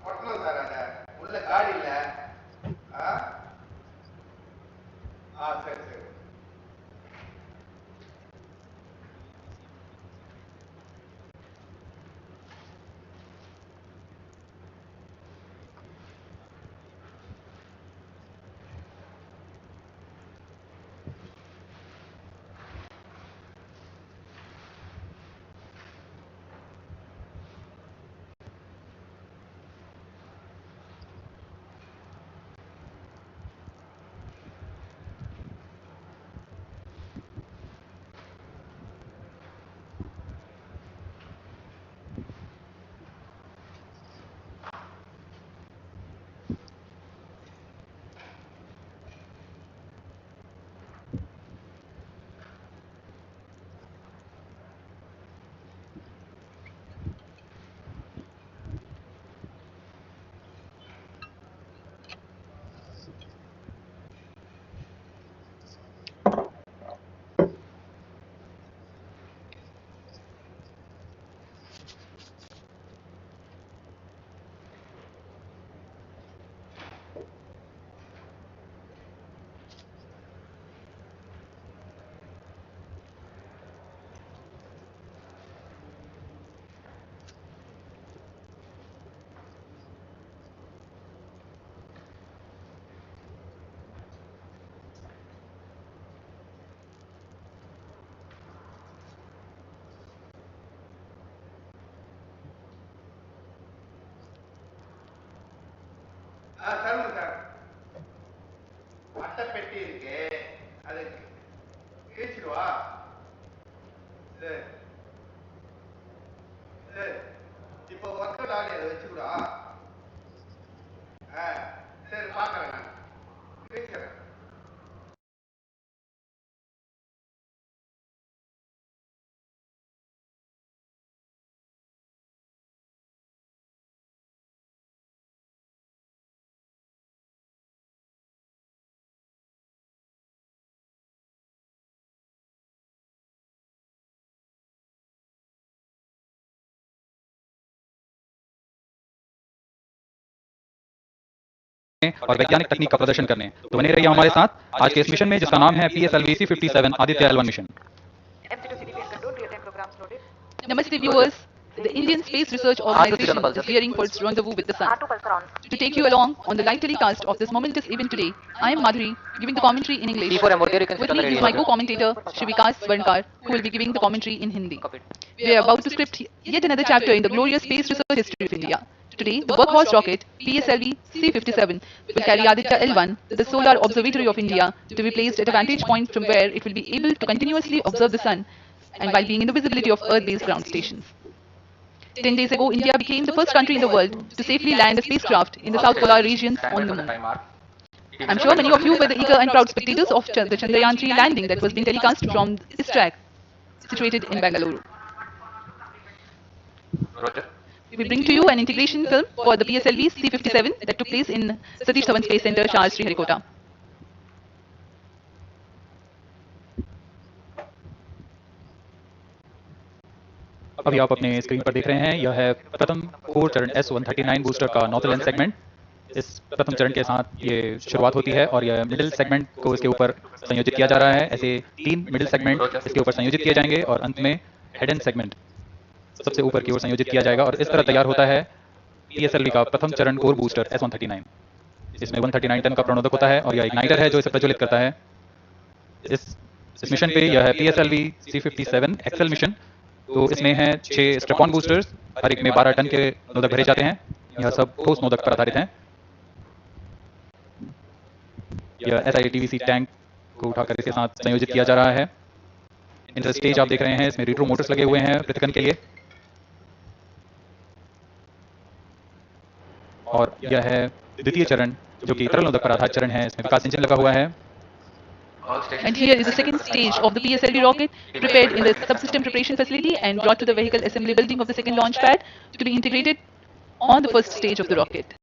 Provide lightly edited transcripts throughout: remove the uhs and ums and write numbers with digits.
ஒட்டணும் சார் அத உள்ள காடி இல்ல. சரி சரி. தருண் சார் அட்டை பெட்டி இருக்கு, அது கிழிச்சிடுவா. சரி சரி. இப்போ ஒர்க் அவுட் ஆகி அதை வச்சுக்கூடா. சரி பார்க்குறேன் நான் கிழிக்கிறேன். और वैज्ञानिक तकनीक का प्रदर्शन करने। तो बने रहिए हमारे साथ आज के इस मिशन में जिसका नाम है PSLV C57 Aditya L1 mission. Namaste viewers. The Indian Space Research Organization is gearing for its rendezvous with the sun. To take you along on the live telecast of this momentous event today, I am Madhuri, giving the commentary in English. With me is my co-commentator, Shri Vikas Varnkar, who will be giving the commentary in Hindi. We are about to script yet another chapter in the glorious space research history of India. Today, the workhorse rocket PSLV C57 will carry Aditya L1, the solar observatory of India, to be placed at a vantage point from where it will be able to continuously observe the sun and while being in the visibility of Earth-based ground stations. 10 days ago, India became the first country in the world to safely land a spacecraft in the South Polar regions on the moon. I'm sure many of you were the eager and proud spectators of the Chandrayaan 3 landing that was being telecast from this track situated in Bangalore. We bring to you an integration film for the PSLV C57 that took place in Satish Dhawan Space Center, Shah Sriharikota. अभी आप अपने screen पर देख रहे हैं, यह है प्रथम 4 चरण S139 बूस्टर का नॉर्थ लेंथ सेगमेंट। इस प्रथम चरण के साथ ये शुरुआत होती है और यह मिडिल सेगमेंट को इसके ऊपर संयोजित किया जा रहा है। ऐसे 3 मिडिल सेगमेंट इसके ऊपर संयोजित किए जाएंगे और अंत में हेड एंड सेगमेंट सबसे ऊपर की ओर संयोजित किया जाएगा और इस तरह तैयार होता है PSLV का प्रथम चरण कोर बूस्टर S139। इसमें 139 टन का प्रणोदक होता है और यह इग्नाइटर है जो इसे प्रज्वलित करता है। इस मिशन पे यह है PSLV C57 एक्सेल मिशन। तो इसमें है 6 स्ट्रेपॉन बूस्टर्स, हर एक में 12 टन के नोदक भरे जाते हैं। यह सब ठोस नोदक पर आधारित हैं। यह SITVC टैंक को उठाकर इसके साथ संयोजित किया जा रहा है। इंटर स्टेज आप देख रहे हैं, इसमें रिट्रो मोटर्स लगे हुए हैं पृथकन के लिए और यह है द्वितीय चरण जो कि तरल नोदक पर आधारित चरण है। इसमें विकास इंजन लगा हुआ है। And here is the second stage of the PSLV rocket, prepared in the subsystem preparation facility and brought to the vehicle assembly building of the second launch pad to be integrated on the first stage of the rocket.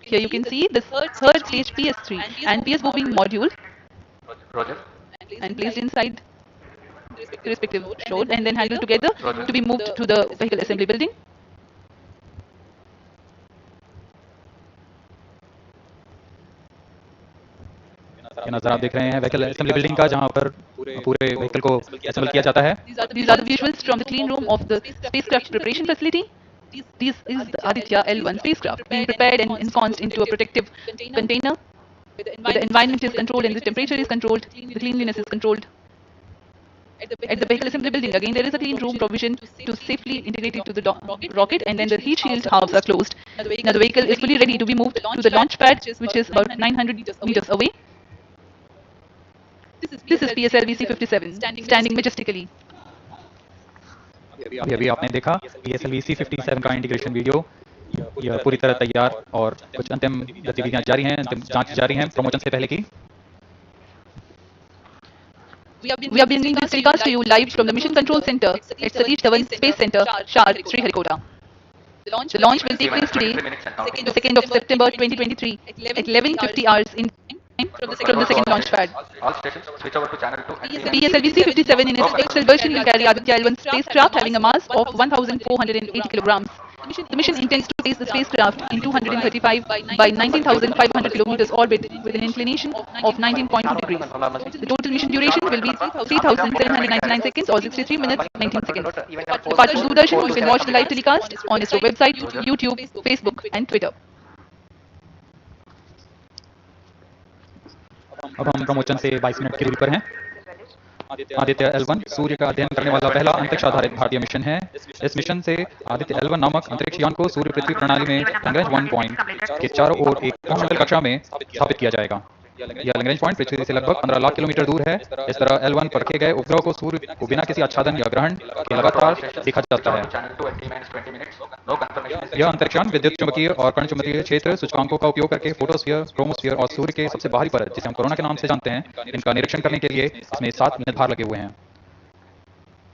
Here you can see the third stage PS3 and PS moving module and placed inside respective load and then handled together to be moved to the vehicle assembly building. ये नज़ारा आप देख रहे हैं vehicle assembly building का, जहां पर पूरे व्हीकल को असेंबल किया जाता है। These are the visuals from the clean room of the spacecraft preparation facility. This is the Aditya L-1 spacecraft being prepared and ensconced into a protective container where the environment is controlled and the temperature is controlled, the cleanliness is controlled. At the vehicle assembly building, again, there is a clean room provision to safely integrate it to the rocket, and then the heat shield halves are closed. Now the vehicle is fully ready to be moved to the launch pad, which is about 900 meters away. This is PSLV C-57 standing majestically. अभी आपने देखा PSLV C-57 का integration video. यह पूरी तरह तैयार और कुछ अंतिम गतिविधियां जारी हैं, अंतिम जांच जारी हैं प्रमोशन से पहले की। We are bringing this telecast to you live from the Mission Control Center at Satish Dhawan Space Center, Shar, Sriharikota. The launch will take place today, the 2nd of September 2023 at 11:50 hours in from the second launch pad. All stations switch over to channel 2 and PSLV C-57 in its XL version will carry Aditya L-1 spacecraft having a mass of 1,480 kilograms. The mission intends to place the spacecraft in 235 by 19,500 kilometers orbit with an inclination of 19.2 degrees. The total mission duration will be 3,799 seconds or 63 minutes 19 seconds. Apart from Doordarshan, you can watch the live telecast on ISRO website, YouTube, Facebook and Twitter. अब हम promotion से 22 minute की दूरी पर हैं। Aditya L-1 सूर्य का अध्ययन करने वाला पहला अंतरिक्ष आधारित भारतीय मिशन है। इस मिशन से आदित्य L-1 नामक अंतरिक्ष यान को सूर्य पृथ्वी प्रणाली में लैग्रेंज 1 पॉइंट के चारों ओर एक कक्षामंडल कक्षा में स्थापित किया जाएगा। यह लैग्रेंज पॉइंट पृथ्वी से लगभग 15 लाख किलोमीटर दूर है। इस तरह L-1 पर रखे गए उपग्रह को सूर्य को बिना किसी आच्छादन या ग्रहण के लगातार देखा जाता है। यह अंतरिक्ष यान विद्युत चुंबकीय और कण चुंबकीय क्षेत्र सूचकांकों का उपयोग करके फोटोस्फीयर, क्रोमोस्फीयर और सूर्य के सबसे बाहरी परत, जिसे हम कोरोना के नाम से जानते हैं, इनका निरीक्षण करने के लिए इसमें 7 निरधार लगे हुए हैं।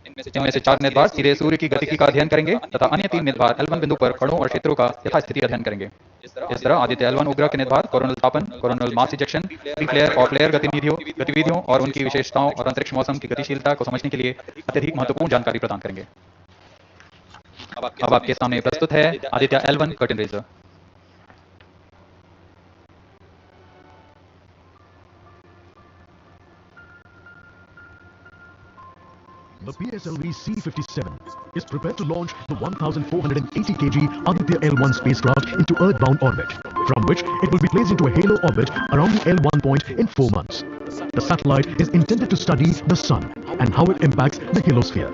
इनमें से 4 निरधार सीधे सूर्य की गतिकी का अध्ययन करेंगे तथा अन्य 3 निरधार L-1 बिंदु पर कणों और क्षेत्रों का यथास्थिति अध्ययन करेंगे। इस तरह आदित्य L-1 उपग्रह के निरधार कोरोनल तापन, coronal mass ejection, pre flare और फ्लेयर गतिविधियों और उनकी विशेषताओं और अंतरिक्ष मौसम की गतिशीलता को समझने के लिए अत्यधिक महत्वपूर्ण जानकारी प्रदान करेंगे। अब आपके सामने प्रस्तुत है Aditya L-1 curtain raiser. The PSLV C-57 is prepared to launch the 1,480 kg Aditya L-1 spacecraft into Earth-bound orbit, from which it will be placed into a halo orbit around the L-1 point in 4 months. The satellite is intended to study the Sun and how it impacts the halosphere.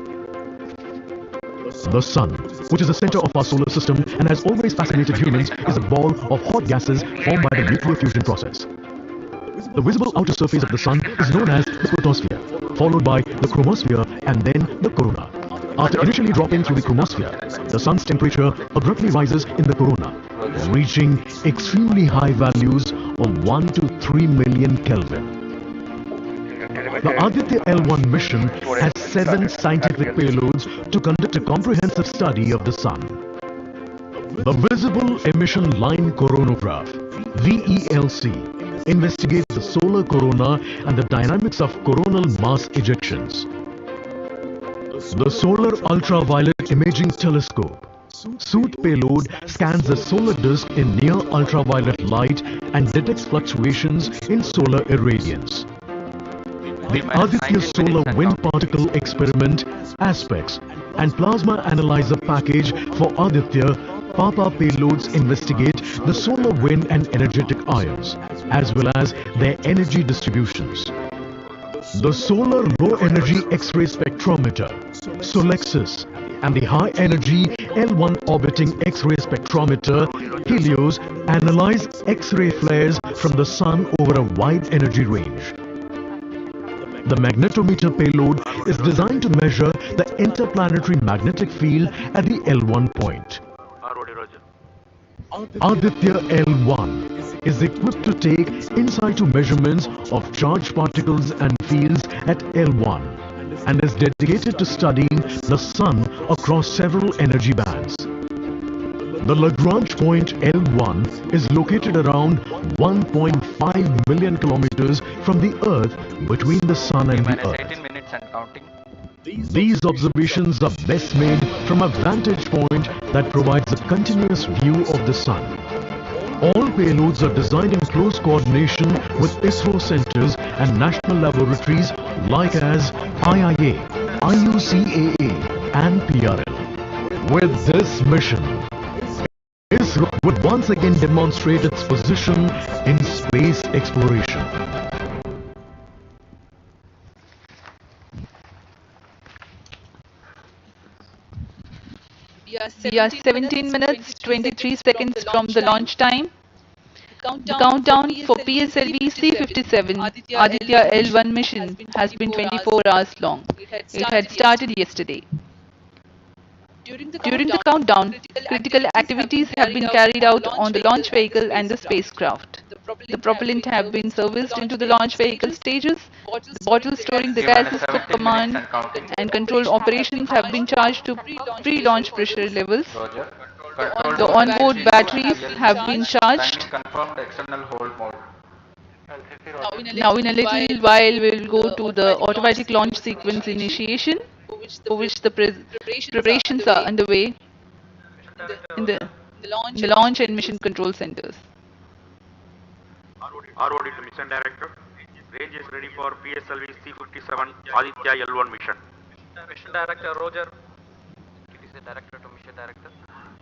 The Sun, which is the center of our solar system and has always fascinated humans, is a ball of hot gases formed by the nuclear fusion process. The visible outer surface of the Sun is known as the photosphere, followed by the chromosphere and then the corona. After initially dropping through the chromosphere, the Sun's temperature abruptly rises in the corona, reaching extremely high values of 1 to 3 million Kelvin. The Aditya L-1 mission has 7 scientific payloads to conduct a comprehensive study of the Sun. The Visible Emission Line Coronagraph, VELC, investigates the solar corona and the dynamics of coronal mass ejections. The Solar Ultraviolet Imaging Telescope, SOOT payload, scans the solar disk in near ultraviolet light and detects fluctuations in solar irradiance. The Aditya Solar Wind Particle Experiment, aspects, and Plasma Analyzer package for Aditya Papa payloads investigate the solar wind and energetic ions, as well as their energy distributions. The Solar Low Energy X-ray Spectrometer, Solexis, and the High Energy L-1 Orbiting X-ray Spectrometer, Helios, analyze X-ray flares from the Sun over a wide energy range. The magnetometer payload is designed to measure the interplanetary magnetic field at the L1 point. Aditya L1 is equipped to take in-situ measurements of charged particles and fields at L1 and is dedicated to studying the Sun across several energy bands. The Lagrange point L1 is located around 1.5 million kilometers from the Earth, between the Sun and the Earth. 18 minutes and counting. These observations are best made from a vantage point that provides a continuous view of the Sun. All payloads are designed in close coordination with ISRO centers and national laboratories like as IIA, IUCAA and PRL. With this mission, ISRO would once again demonstrate its position in space exploration. We are 17 minutes 23 seconds from the launch time. The countdown for PSLV C-57 Aditya L-1 mission has been 24 hours long. It had started yesterday. During the countdown, critical activities have been carried out on the launch vehicle and the spacecraft. The propellant have been serviced into the launch vehicle stages. The bottles storing the gases for command and control operations have been charged to pre-launch pressure levels. Roger. The onboard batteries have been charged. Confirm the external hold mode. Now in a little while we will go to the automatic launch sequence initiation, for which the preparations are underway in the launch and mission control centers. ROD to Mission Director. Range is ready for PSLV C-57 Aditya L-1 mission. Mission Director Roger. TTC Director to Mission Director.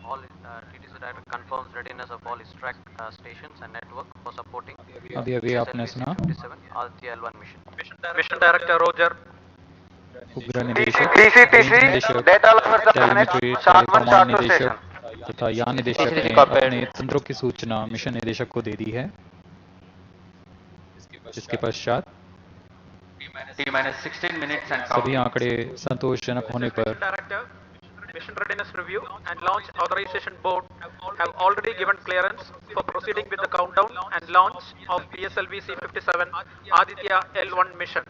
All TTC Director confirms readiness of all its track stations and network for supporting अभी आपने सुना C-57 Aditya L1 mission. Mission Director Roger. उपग्रह निदेशक, TCTC निदेशक, data levels of telemetry telecom निदेशक तथा यान निदेशक ने अपने तंत्रों की सूचना मिशन निदेशक को दे दी है, जिसके पश्चात T-16 minutes and सभी counting. आंकड़े संतोषजनक होने पर Director, Mission Readiness Review and Launch Authorization Board have already given clearance for proceeding with the countdown and launch of PSLV C-57 Aditya L-1 mission.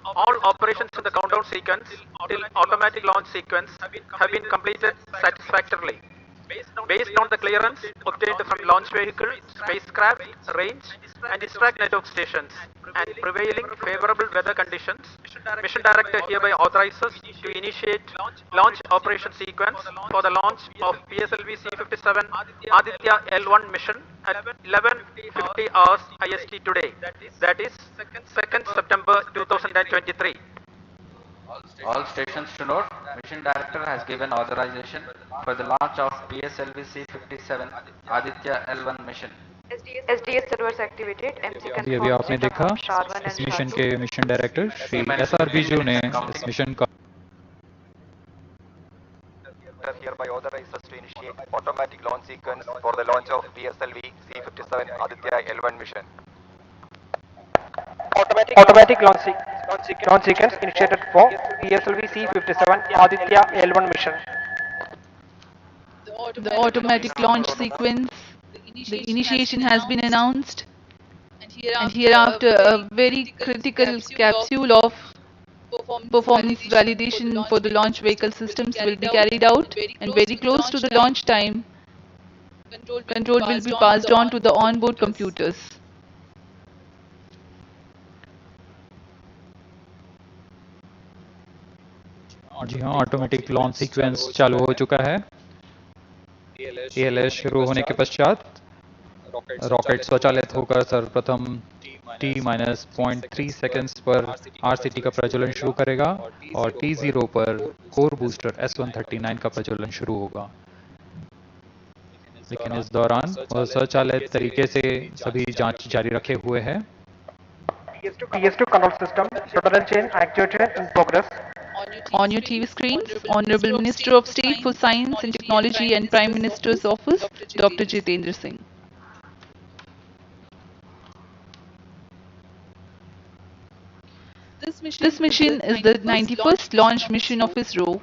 All operations in the countdown sequence till automatic launch sequence have been completed satisfactorily. Based on the clearance obtained from launch vehicle, spacecraft, range and distract network stations and prevailing favorable weather conditions, Mission Director hereby authorizes to initiate launch operation sequence for the launch of PSLV C-57 Aditya L-1 mission at 11:50 hours IST today, that is 2nd September 2023. All stations to note, Mission Director has given authorization for the launch of PSLV C-57 Aditya L1 mission. SDS servers activated. MC अभी आपने देखा इस mission के mission director Shri SR Biju ने इस mission का hereby authorizes to initiate automatic launch sequence for the launch of PSLV C-57 Aditya L1 mission. Automatic launch sequence initiated for PSLV C-57 Aditya L1 mission. The automatic launch sequence, the initiation has been announced, and hereafter a very critical capsule of performance validation for the launch vehicle systems will be carried out, and very close to the launch time, control will be passed on to the onboard computers. जी हाँ, automatic launch sequence चालू हो चुका है। ALS शुरू होने के पश्चात rocket स्वचालित होकर सर्वप्रथम T-0.3 सेकंड्स पर RCT का प्रज्वलन शुरू करेगा और T0 पर कोर बूस्टर S139 का प्रज्वलन शुरू होगा। लेकिन इस दौरान वह स्वचालित तरीके से सभी जांच जारी रखे हुए है। PS2 control system, throttle chain actuator in progress. On your TV screens, Honorable Minister of State for Science and Technology and Prime Minister's Office, Dr. Jitendra Singh. This mission is the 91st launch mission of ISRO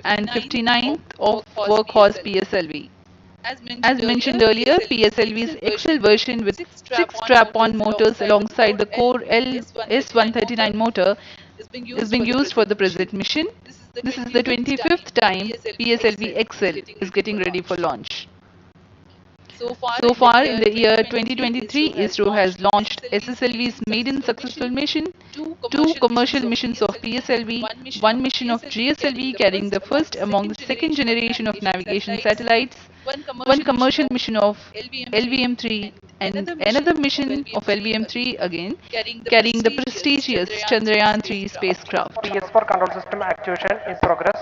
and 59th of Workhorse PSLV. As mentioned earlier, PSLV's XL version with 6 strap-on motors alongside the core S139 motor is being used for the present mission. This is the 25th time PSLV XL is getting ready for launch. So far in the year 2023, ISRO has launched SSLV's maiden successful mission, two commercial missions of PSLV, one mission of GSLV carrying the first among the second generation of navigation satellites, one commercial mission of LVM-3, and another mission of LVM-3 again, carrying the prestigious Chandrayaan-3 spacecraft. PS4 control system activation in progress.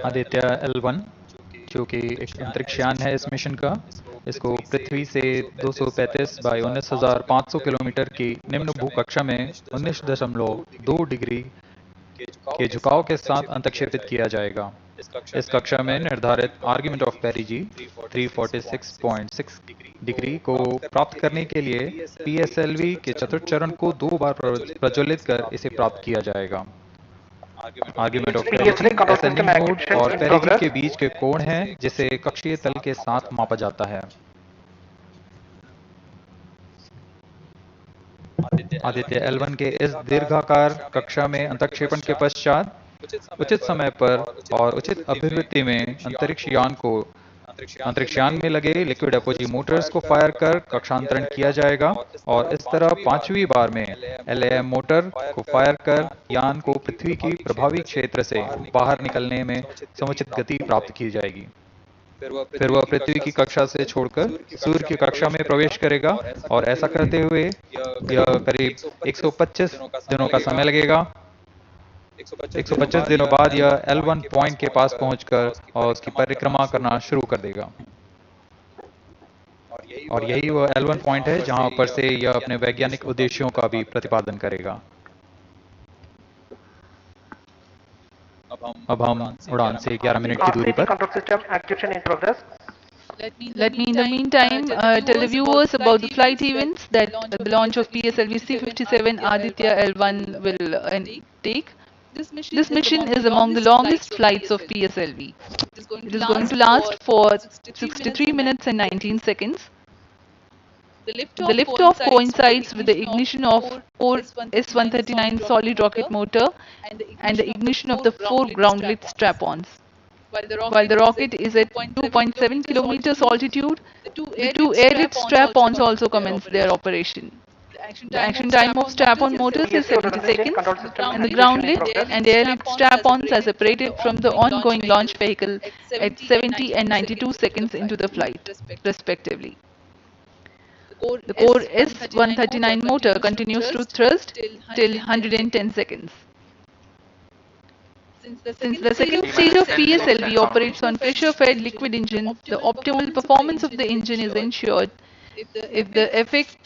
Aditya L1 जो कि एक अंतरिक्ष यान है इस mission का, इसको पृथ्वी से 235 बाई 19,500 किलोमीटर की निम्न भूकक्षा में 19.2 डिग्री के झुकाव के साथ अंतक्षेपित किया जाएगा। इस कक्षा में निर्धारित आर्ग्यूमेंट ऑफ पेरिजी 346.6 डिग्री को प्राप्त करने के लिए PSLV के चतुर्थ चरण को 2 बार प्रज्वलित कर इसे प्राप्त किया जाएगा। आर्ग्यूमेंट ऑफ पेरिजी असेंडिंग मोड और पेरिजी के बीच के कोण है जिसे कक्षीय तल के साथ मापा जाता है। आदित्य L1 के इस दीर्घाकार कक्षा में अंतक्षेपण के पश्चात उचित समय पर और उचित अभिवृत्ति में अंतरिक्ष यान में लगे लिक्विड एपोजी मोटर्स को फायर कर कक्षांतरण किया जाएगा और इस तरह 5वीं बार में LAM मोटर को फायर कर यान को पृथ्वी की प्रभावी क्षेत्र से बाहर निकलने में समुचित गति प्राप्त की जाएगी। फिर वह पृथ्वी की कक्षा से छोड़कर सूर्य की कक्षा में प्रवेश करेगा और ऐसा करते हुए यह करीब 125 दिनों का समय लगेगा। 125 दिनों बाद यह L1 पॉइंट के पास पहुंचकर और उसकी परिक्रमा करना शुरू कर देगा और यही वह L1 पॉइंट है जहां पर से यह अपने वैज्ञानिक उद्देश्यों का भी प्रतिपादन करेगा। अब हम उड़ान से 11 मिनट की दूरी पर। Control system activation in progress. Let me in the meantime tell the viewers about the flight events that the launch of PSLV C-57 Aditya L1 will take. This mission is among the longest flights of PSLV. It is going to last for 63 minutes and 19 seconds. The liftoff coincides with the ignition of 4 S-139 solid rocket motor and the ignition of the 4 ground-lit strap-ons. While the rocket is at 2.7 kilometers altitude, the 2 air-lit strap-ons also commence their operation. The action time of strap-on motors is 70 seconds, and the ground-lit and air-lit strap-ons are separated from the ongoing launch vehicle at 70 and 92 seconds into the flight, respectively. The core S-139 motor continues to thrust till 110 seconds. Since the second stage of PSLV operates on pressure-fed liquid engine, the optimal performance of the engine is ensured if the effect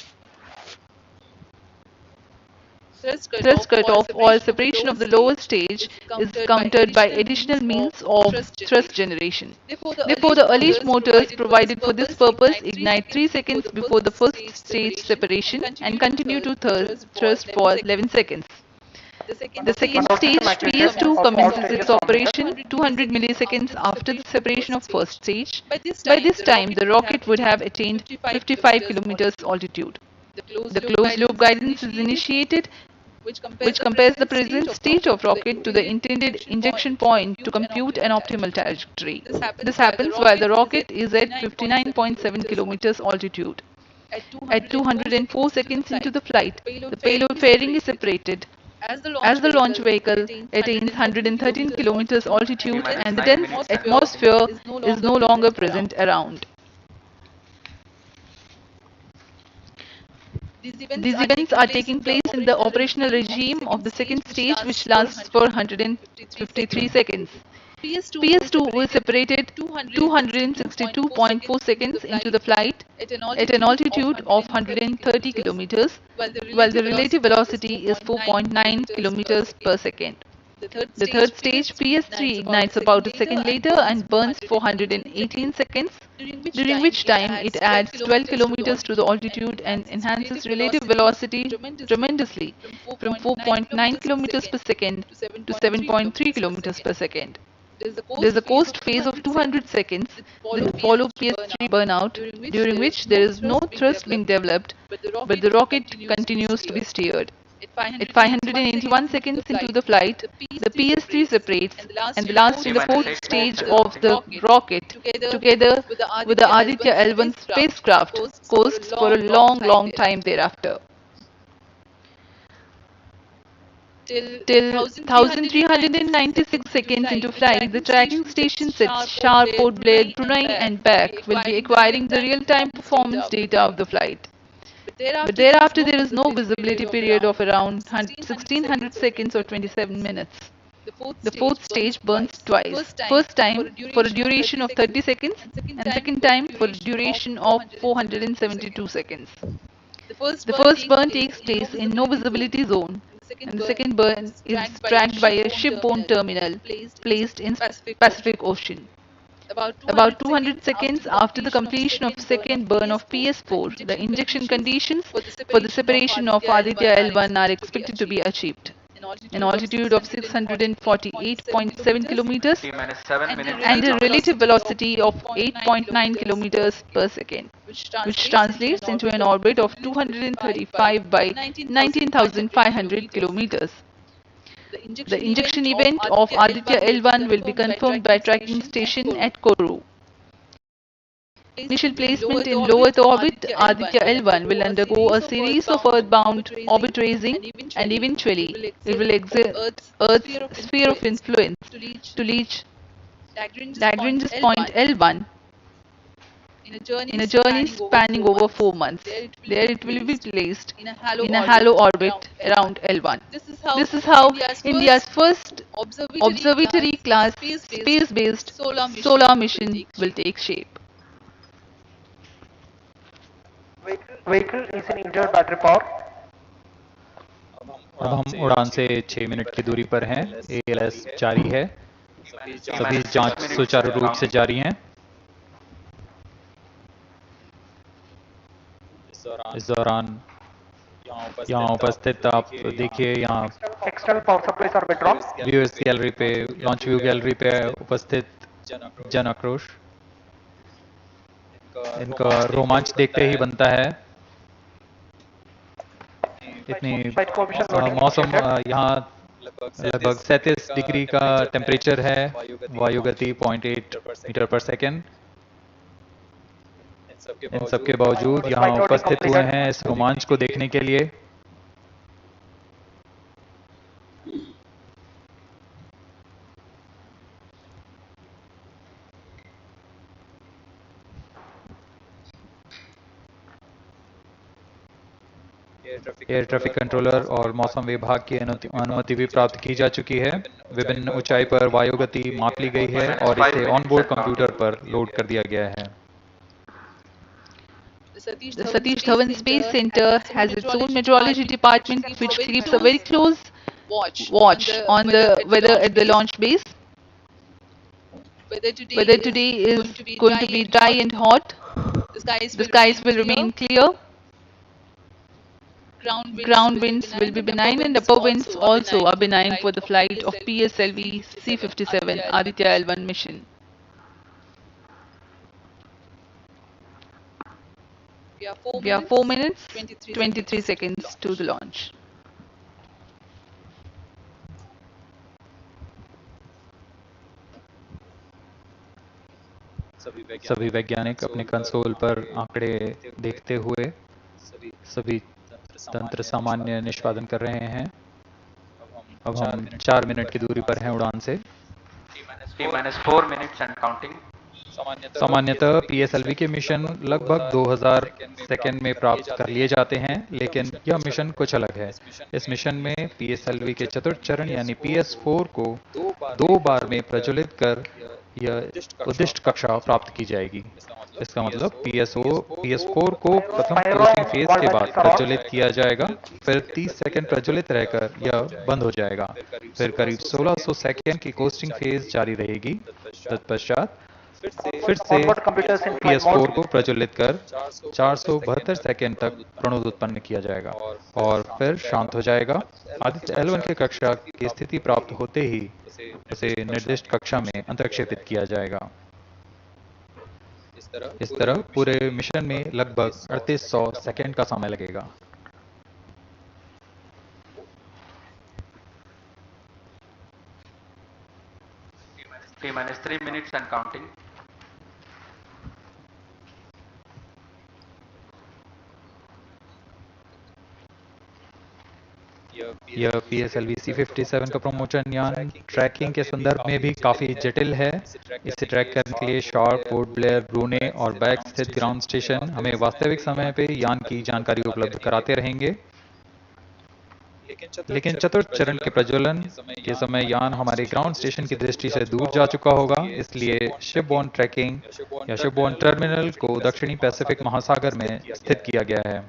thrust cutoff or separation of the lower stage is countered by additional means of thrust generation. Therefore, the alleged motors provided for this purpose ignite 3 seconds before the first stage separation and continue to thrust for 11 seconds. The second stage, PS2, commences its operation 200 milliseconds after the separation of first stage. By this time, the rocket would have attained 55 kilometers altitude. The closed-loop guidance is initiated, which compares the present state of rocket to the intended injection point to compute an optimal trajectory. This happens while the rocket is at 59.7 kilometers altitude. At 204 seconds into the flight, the payload fairing is separated as the launch vehicle attains 113 kilometers altitude and the dense atmosphere is no longer present around. These events are taking place in the operational regime of the second stage, which lasts for 153 seconds. PS2 was separated 262.4 seconds into the flight at an altitude of 130 kilometers, while the relative velocity is 4.9 kilometers per second. The third stage, PS3, ignites about a second later and burns for 118 seconds, during which time it adds 12 kilometers to the altitude and enhances relative velocity tremendously from 4.9 kilometers per second to 7.3 kilometers per second. There's a coast phase of 200 seconds that follow PS3 burnout, during which there is no thrust being developed, but the rocket continues to be steered. At 581 seconds into the flight, the PS3 separates, and the last and the fourth stage of the rocket, together with the Aditya L-1 spacecraft, coasts for a long, long time thereafter. Till 1396 seconds into flight, the tracking stations at Shar, Port Blair, Brunei and back will be acquiring the real-time performance data of the flight. But thereafter there is no visibility period of around 1600 seconds or 27 minutes. The fourth stage burns twice. First time for a duration of 30 seconds and second time for a duration of 472 seconds. The first burn takes place in no visibility zone, and the second burn is tracked by a shipborne terminal placed in Pacific Ocean. About 200 seconds after the completion of second burn of PS4, the injection conditions for the separation of Aditya L1 are expected to be achieved. An altitude of 648.7 kilometers T minus 7 minutes and a relative velocity of 8.9 kilometers per second, which translates into an orbit of 235 by 19,500 kilometers. The injection event of Aditya L1 will be confirmed by tracking station at Kourou. Initial placement in low Earth orbit, Aditya L1 will undergo a series of earthbound orbit raising, and eventually it will exit Earth's sphere of influence to reach Lagrange's point L1 in a journey spanning over 4 months. There it will be placed in a halo orbit around L1. This is how India's first observatory class space-based solar mission will take shape. Vehicle is in injured battery power. अब हम उड़ान से 6 minute की दूरी पर हैं। ALS जारी है, सभी जांच सुचारू रूप से जारी हैं। इस दौरान यहाँ उपस्थित आप देखिए, यहाँ External power supplies are withdrawn. Viewers gallery पे, लॉन्च व्यू गैलरी पे उपस्थित जन आक्रोश, इनका रोमांच देखते ही बनता है। इतनी मौसम यहाँ लगभग 37 डिग्री का टेम्परेचर है, वायु गति 0.8 मीटर पर सेकेंड। इन सब के बावजूद यहाँ उपस्थित हुए हैं इस रोमांच को देखने के लिए। एयर ट्रैफिक कंट्रोलर और मौसम विभाग की अनुमति भी प्राप्त की जा चुकी है। विभिन्न ऊंचाई पर वायु गति माप ली गई है और इसे ऑनबोर्ड कंप्यूटर पर लोड कर दिया गया है। The Satish Dhawan Space Center has its own meteorology department which keeps a very close watch on the weather at the launch base. Weather today is going to be dry and hot. The skies will remain clear. Ground winds will be benign and upper winds also are benign for the flight of PSLV C-57 Aditya L1 mission. We are 4 minutes 23 seconds to the launch. सभी वैज्ञानिक अपने console पर आंकड़े देखते हुए सभी तंत्र सामान्य निष्पादन कर रहे हैं। अब हम 4 मिनट की दूरी पर हैं उड़ान से। T-4 minutes and counting. सामान्यतः PSLV के मिशन लगभग 2000 सेकेंड में प्राप्त कर लिए जाते हैं, लेकिन यह मिशन कुछ अलग है। इस मिशन में PSLV के चतुर्थ चरण यानी PS4 को 2 बार में प्रज्वलित कर यह उद्दिष्ट कक्षा प्राप्त की जाएगी। इसका मतलब PS4 को प्रथम क्रूजिंग फेज के बाद प्रज्वलित किया जाएगा, फिर 30 सेकंड प्रज्वलित रहकर यह बंद हो जाएगा, फिर करीब 1600 सेकंड की कोस्टिंग फेज जारी रहेगी। तत्पश्चात फिर से PS4 को प्रज्वलित कर 472 सेकंड तक प्रणोद उत्पन्न किया जाएगा और फिर शांत हो जाएगा। आदित्य L1 के कक्षा की स्थिति प्राप्त होते ही उसे निर्दिष्ट कक्षा में अंतरक्षेपित किया जाएगा। इस तरह पूरे मिशन में लगभग 3800 सेकंड का समय लगेगा। T minus 3 minutes and counting. यह PSLV C57 का प्रमोशन यान ट्रैकिंग के संदर्भ में भी काफ़ी जटिल है। इसे ट्रैक करने के लिए शॉर्ट, पोर्ट ब्लेयर, ब्रूने और बैग स्थित ग्राउंड स्टेशन हमें वास्तविक समय पे यान की जानकारी उपलब्ध कराते रहेंगे। लेकिन चतुर्थ चरण के प्रज्वलन के समय यान हमारे ग्राउंड स्टेशन की दृष्टि से दूर जा चुका होगा। इसलिए शिपबोर्न ट्रैकिंग या शिपबोर्न टर्मिनल को दक्षिणी पैसिफिक महासागर में स्थित किया गया है।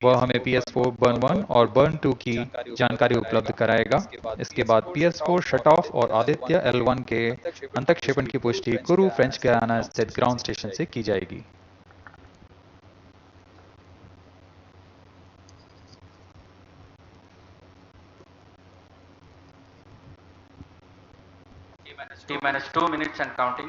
वह हमें PS4 बर्न 1 और बर्न 2 की जानकारी उपलब्ध कराएगा। इसके बाद PS4 शट ऑफ और आदित्य L1 के अंतक्षेपण की पुष्टि कुरु फ्रेंच गयाना स्थित ग्राउंड स्टेशन से की जाएगी। T minus 2 minutes and counting.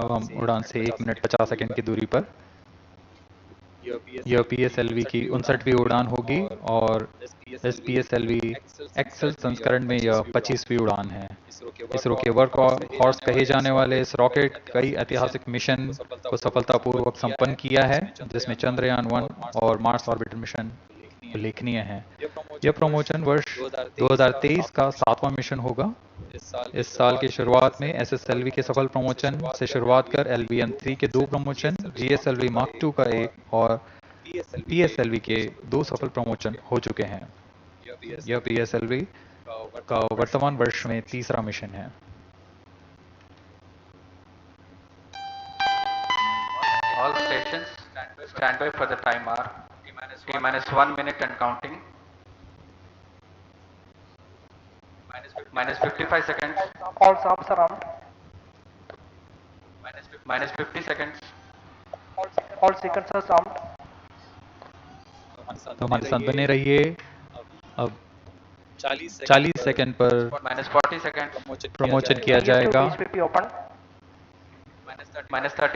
अब हम उड़ान से 1 मिनट 50 सेकंड की दूरी पर। यह PSLV की 59वीं उड़ान होगी और इस PSLV एक्सेल संस्करण में यह 25वीं उड़ान है। इसरो के वर्क हॉर्स कहे जाने वाले इस रॉकेट कई ऐतिहासिक मिशन को सफलतापूर्वक संपन्न किया है, जिसमें चंद्रयान 1 और मार्स ऑर्बिटर मिशन उल्लेखनीय है। यह प्रमोशन वर्ष 2023 का 7वां मिशन होगा। इस साल की शुरुआत में SSLV के सफल प्रमोशन से शुरुआत कर LVM-3 के 2 प्रमोशन, GSLV Mark II का 1 और PSLV के 2 सफल प्रमोशन हो चुके हैं। यह PSLV का वर्तमान वर्ष में तीसरा मिशन है। All stations stand by for the timer. T minus 1 minute and counting. Minus 55 seconds. All stops are armed. Minus 50 seconds. All sequencers armed. तो हमारे साथ बने रहिए। अब 40 सेकंड पर Minus 40 seconds. प्रमोशन किया जाएगा। PS2 open. Minus 30